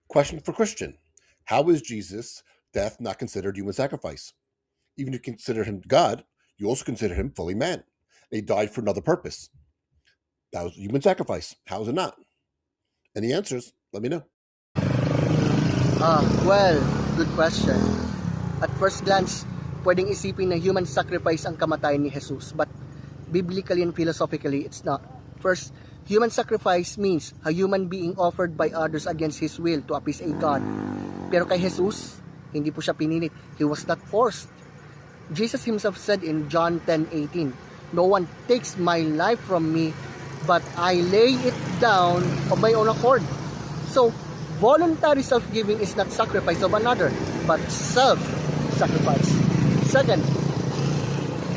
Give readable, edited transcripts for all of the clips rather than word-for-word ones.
Question for Christian. How is Jesus' death not considered human sacrifice? Even if you consider him God, you also consider him fully man. He died for another purpose. That was human sacrifice. How is it not? Any answers? Let me know. Well, good question. At first glance, pwedeng isipin na human sacrifice ang kamatayan ni Jesus, but biblically and philosophically, it's not. First, human sacrifice means a human being offered by others against his will to appease a God. Pero kay Jesus, hindi po siya pinilit. He was not forced. Jesus himself said in John 10:18, "No one takes my life from me, but I lay it down of my own accord." So, voluntary self-giving is not sacrifice of another, but self-sacrifice. Second,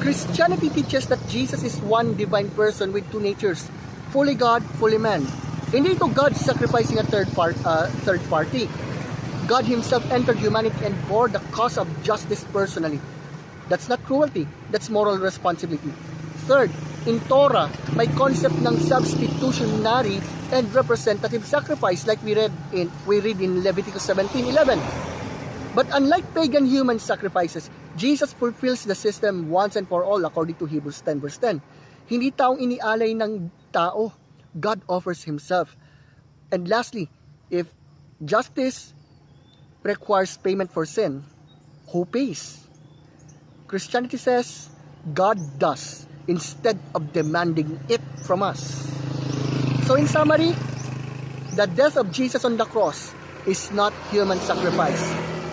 Christianity teaches that Jesus is one divine person with two natures, fully God, fully man. Hindi ito God sacrificing a third party. God himself entered humanity and bore the cause of justice personally. That's not cruelty, that's moral responsibility. Third, in Torah, may concept ng substitutionary and representative sacrifice like we read in Leviticus 17:11. But unlike pagan human sacrifices, Jesus fulfills the system once and for all according to Hebrews 10 verse 10. Hindi taong inialay ng tao, God offers himself. And lastly, if justice requires payment for sin, who pays? Christianity says God does, instead of demanding it from us. So in summary, the death of Jesus on the cross is not human sacrifice.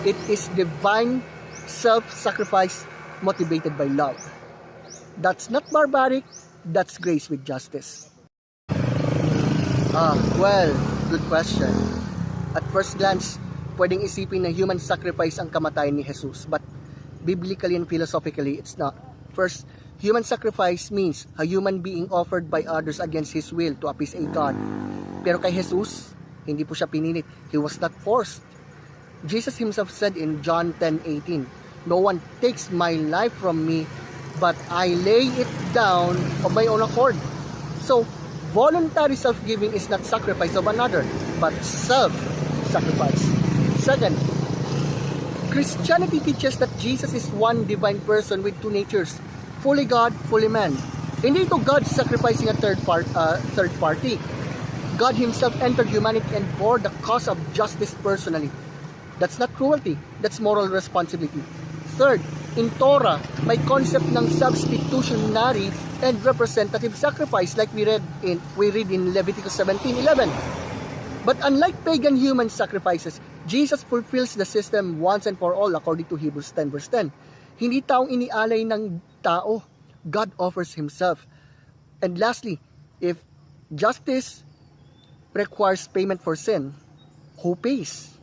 It is divine self-sacrifice motivated by love. That's not barbaric, that's grace with justice. Well, good question. At first glance, pwedeng isipin na human sacrifice ang kamatayan ni Jesus, but biblically and philosophically, it's not. First, human sacrifice means a human being offered by others against his will to appease a God. Pero kay Jesus, hindi po siya pinilit. He was not forced. Jesus himself said in John 10:18, "No one takes my life from me, but I lay it down of my own accord." So, voluntary self-giving is not sacrifice of another, but self-sacrifice. Second, Christianity teaches that Jesus is one divine person with two natures, fully God, fully man. Hindi ito God sacrificing a third party. God himself entered humanity and bore the cause of justice personally. That's not cruelty, that's moral responsibility. Third, in Torah, may concept ng substitutionary and representative sacrifice like we read in Leviticus 17:11. But unlike pagan human sacrifices, Jesus fulfills the system once and for all according to Hebrews 10 verse 10. Hindi taong inialay ng tao, God offers himself. And lastly, if justice requires payment for sin, who pays?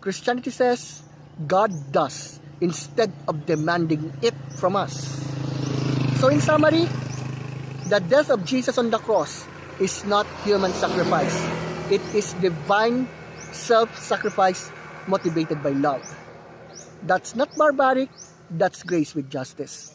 Christianity says God does, instead of demanding it from us. So in summary, the death of Jesus on the cross is not human sacrifice. It is divine self-sacrifice motivated by love. That's not barbaric, that's grace with justice.